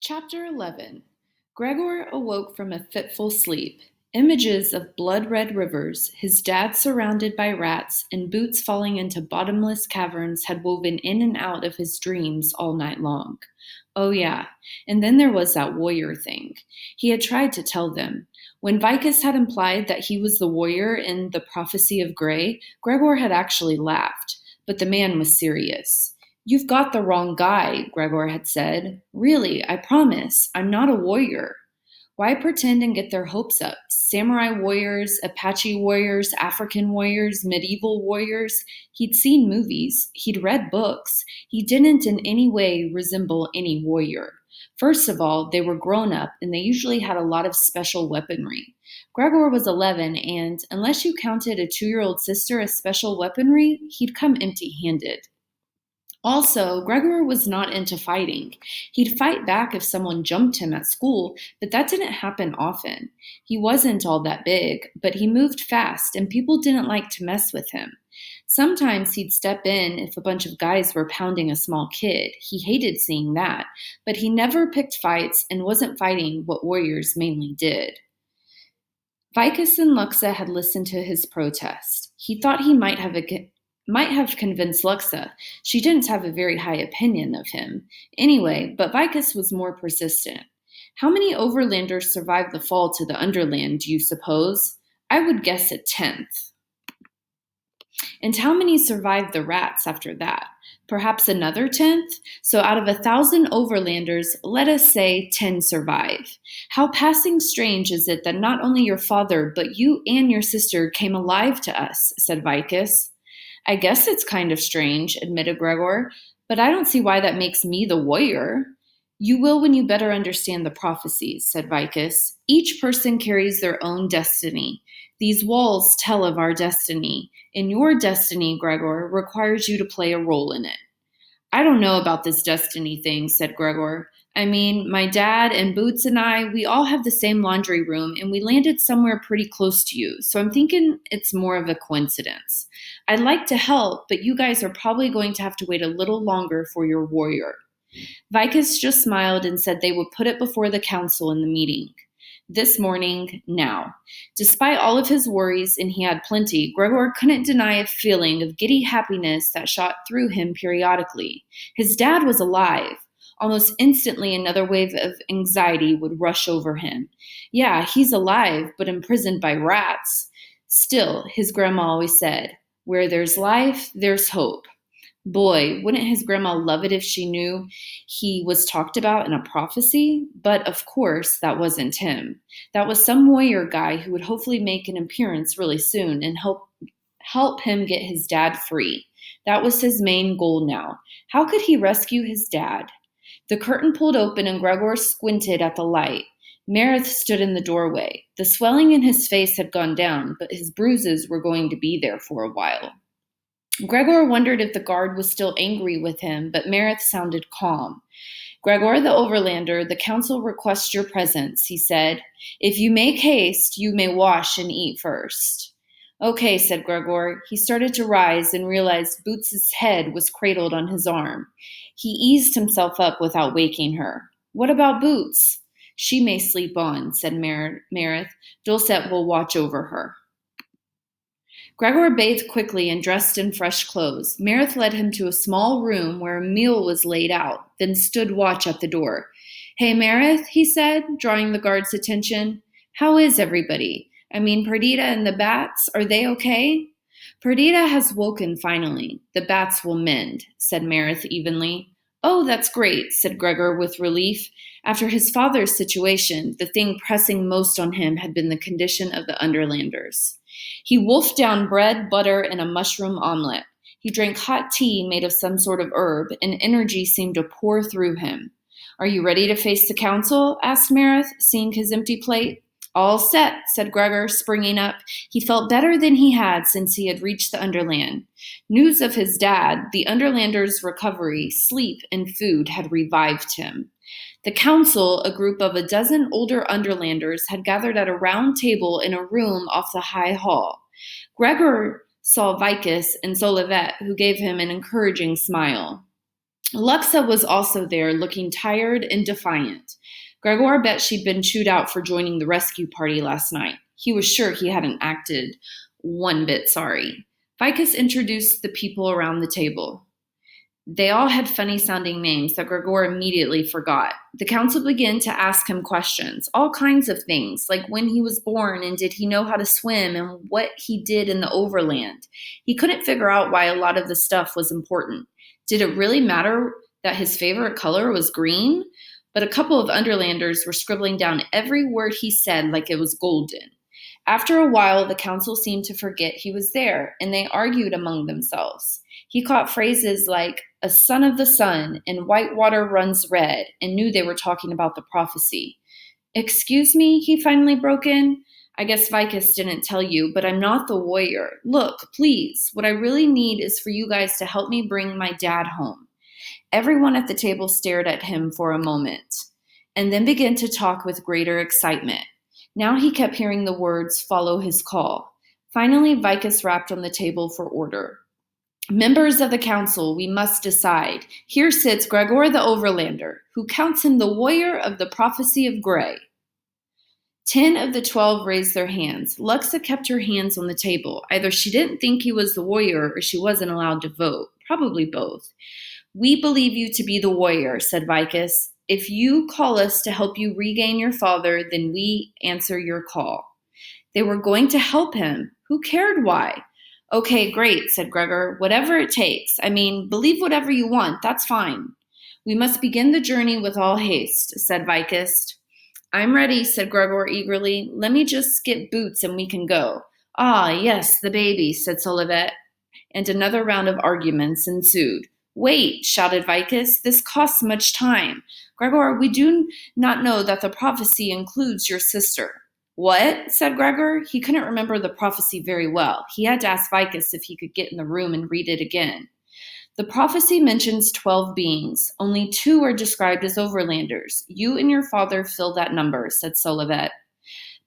Chapter 11. Gregor awoke from a fitful sleep. Images of blood-red rivers, his dad surrounded by rats, and boots falling into bottomless caverns had woven in and out of his dreams all night long. Oh yeah, and then there was that warrior thing. He had tried to tell them. When Vicus had implied that he was the warrior in the Prophecy of Grey, Gregor had actually laughed, but the man was serious. "You've got the wrong guy," Gregor had said. "Really, I promise, I'm not a warrior." Why pretend and get their hopes up? Samurai warriors, Apache warriors, African warriors, medieval warriors. He'd seen movies. He'd read books. He didn't in any way resemble any warrior. First of all, they were grown up and they usually had a lot of special weaponry. Gregor was 11 and, unless you counted a 2-year-old sister as special weaponry, he'd come empty-handed. Also, Gregor was not into fighting. He'd fight back if someone jumped him at school, but that didn't happen often. He wasn't all that big, but he moved fast and people didn't like to mess with him. Sometimes he'd step in if a bunch of guys were pounding a small kid. He hated seeing that, but he never picked fights and wasn't fighting what warriors mainly did. Vicus and Luxa had listened to his protest. He thought he might have convinced Luxa. She didn't have a very high opinion of him. Anyway, but Vicus was more persistent. "How many overlanders survived the fall to the Underland, do you suppose?" "I would guess a tenth." "And how many survived the rats after that?" "Perhaps another tenth? So out of 1,000 overlanders, let us say 10 survive. How passing strange is it that not only your father, but you and your sister came alive to us," said Vicus. "I guess it's kind of strange," admitted Gregor, "but I don't see why that makes me the warrior." "You will when you better understand the prophecies," said Vicus. "Each person carries their own destiny. These walls tell of our destiny, and your destiny, Gregor, requires you to play a role in it." "I don't know about this destiny thing," said Gregor. "I mean, my dad and Boots and I, we all have the same laundry room, and we landed somewhere pretty close to you, so I'm thinking it's more of a coincidence. I'd like to help, but you guys are probably going to have to wait a little longer for your warrior." Vicus just smiled and said they would put it before the council in the meeting. This morning, now. Despite all of his worries, and he had plenty, Gregor couldn't deny a feeling of giddy happiness that shot through him periodically. His dad was alive. Almost instantly, another wave of anxiety would rush over him. Yeah, he's alive, but imprisoned by rats. Still, his grandma always said, "Where there's life, there's hope." Boy, wouldn't his grandma love it if she knew he was talked about in a prophecy? But of course, that wasn't him. That was some warrior guy who would hopefully make an appearance really soon and help him get his dad free. That was his main goal now. How could he rescue his dad? The curtain pulled open and Gregor squinted at the light. Meredith stood in the doorway. The swelling in his face had gone down, but his bruises were going to be there for a while. Gregor wondered if the guard was still angry with him, but Meredith sounded calm. "Gregor the Overlander, the council requests your presence," he said. "If you make haste, you may wash and eat first." "Okay," said Gregor. He started to rise and realized Boots's head was cradled on his arm. He eased himself up without waking her. "What about Boots?" "She may sleep on," said Meredith. "Dulcet will watch over her." Gregor bathed quickly and dressed in fresh clothes. Meredith led him to a small room where a meal was laid out, then stood watch at the door. "Hey, Meredith," he said, drawing the guard's attention. "How is everybody? I mean, Perdita and the bats, are they okay?" "Perdita has woken finally. The bats will mend," said Meredith evenly. "Oh, that's great," said Gregor with relief. After his father's situation, the thing pressing most on him had been the condition of the Underlanders. He wolfed down bread, butter, and a mushroom omelet. He drank hot tea made of some sort of herb, and energy seemed to pour through him. "Are you ready to face the council?" asked Meredith, seeing his empty plate. "All set," said Gregor, springing up. He felt better than he had since he had reached the Underland. News of his dad, the Underlander's recovery, sleep, and food had revived him. The council, a group of 12 older Underlanders, had gathered at a round table in a room off the high hall. Gregor saw Vicus and Solivet, who gave him an encouraging smile. Luxa was also there, looking tired and defiant. Gregor bet she'd been chewed out for joining the rescue party last night. He was sure he hadn't acted one bit sorry. Vicus introduced the people around the table. They all had funny sounding names that Gregor immediately forgot. The council began to ask him questions, all kinds of things, like when he was born and did he know how to swim and what he did in the overland. He couldn't figure out why a lot of the stuff was important. Did it really matter that his favorite color was green? But a couple of Underlanders were scribbling down every word he said like it was golden. After a while, the council seemed to forget he was there, and they argued among themselves. He caught phrases like a son of the sun and white water runs red and knew they were talking about the prophecy. Excuse me, he finally broke in. I guess Vicus didn't tell you, but I'm not the warrior. Look, please, what I really need is for you guys to help me bring my dad home. Everyone at the table stared at him for a moment and then began to talk with greater excitement. Now he kept hearing the words follow his call. Finally, Vicus rapped on the table for order. Members of the council, we must decide. Here sits Gregor the Overlander, who counts him the warrior of the prophecy of Grey. 10 of the 12 raised their hands. Luxa kept her hands on the table. Either she didn't think he was the warrior or she wasn't allowed to vote. Probably both. We believe you to be the warrior, said Vicus. If you call us to help you regain your father, then we answer your call. They were going to help him. Who cared why? Okay, great, said Gregor. Whatever it takes. I mean, believe whatever you want. That's fine. We must begin the journey with all haste, said Vicus. I'm ready, said Gregor eagerly. Let me just get boots and we can go. Ah, yes, the baby, said Solivet. And another round of arguments ensued. Wait, shouted Vicus. This costs much time. Gregor, we do not know that the prophecy includes your sister. What? Said Gregor. He couldn't remember the prophecy very well. He had to ask Vicus if he could get in the room and read it again. The prophecy mentions 12 beings. Only 2 are described as overlanders. You and your father fill that number, said Solivet.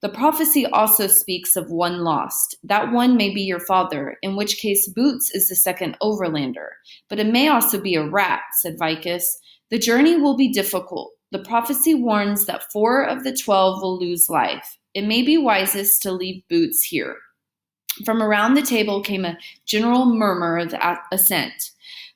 The prophecy also speaks of one lost. That one may be your father, in which case Boots is the second overlander. But it may also be a rat, said Vicus. The journey will be difficult. The prophecy warns that 4 of the 12 will lose life. It may be wisest to leave Boots here. From around the table came a general murmur of assent.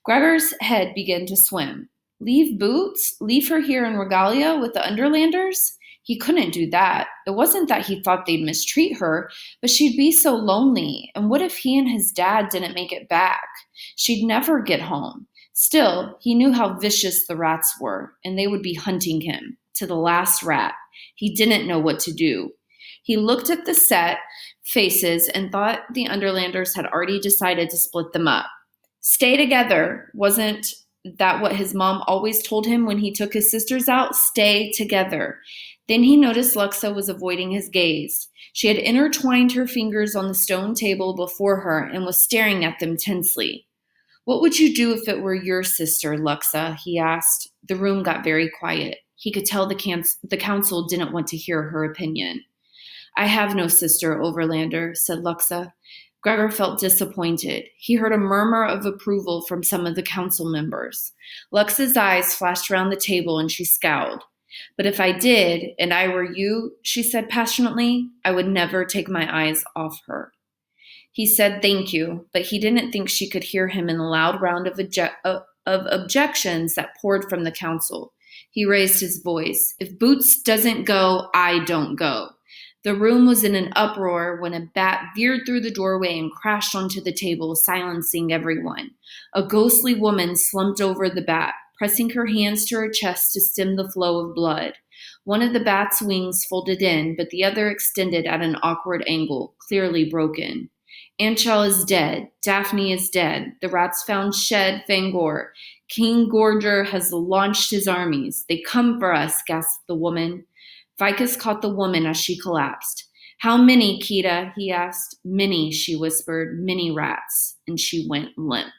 Gregor's head began to swim. Leave Boots? Leave her here in Regalia with the Underlanders? He couldn't do that. It wasn't that he thought they'd mistreat her, but she'd be so lonely. And what if he and his dad didn't make it back? She'd never get home. Still, he knew how vicious the rats were, and they would be hunting him, to the last rat. He didn't know what to do. He looked at the set faces and thought the Underlanders had already decided to split them up. Stay together. Wasn't that what his mom always told him when he took his sisters out? Stay together. Then he noticed Luxa was avoiding his gaze. She had intertwined her fingers on the stone table before her and was staring at them tensely. What would you do if it were your sister, Luxa? He asked. The room got very quiet. He could tell the council didn't want to hear her opinion. I have no sister, Overlander, said Luxa. Gregor felt disappointed. He heard a murmur of approval from some of the council members. Luxa's eyes flashed around the table and she scowled. But if I did, and I were you, she said passionately, I would never take my eyes off her. He said thank you, but he didn't think she could hear him in the loud round of objections that poured from the council. He raised his voice. If Boots doesn't go, I don't go. The room was in an uproar when a bat veered through the doorway and crashed onto the table, silencing everyone. A ghostly woman slumped over the bat, pressing her hands to her chest to stem the flow of blood. One of the bat's wings folded in, but the other extended at an awkward angle, clearly broken. Anchal is dead. Daphne is dead. The rats found Shed Fangor. King Gorger has launched his armies. They come for us, gasped the woman. Vicus caught the woman as she collapsed. How many, Kita? He asked. Many, she whispered. Many rats. And she went limp.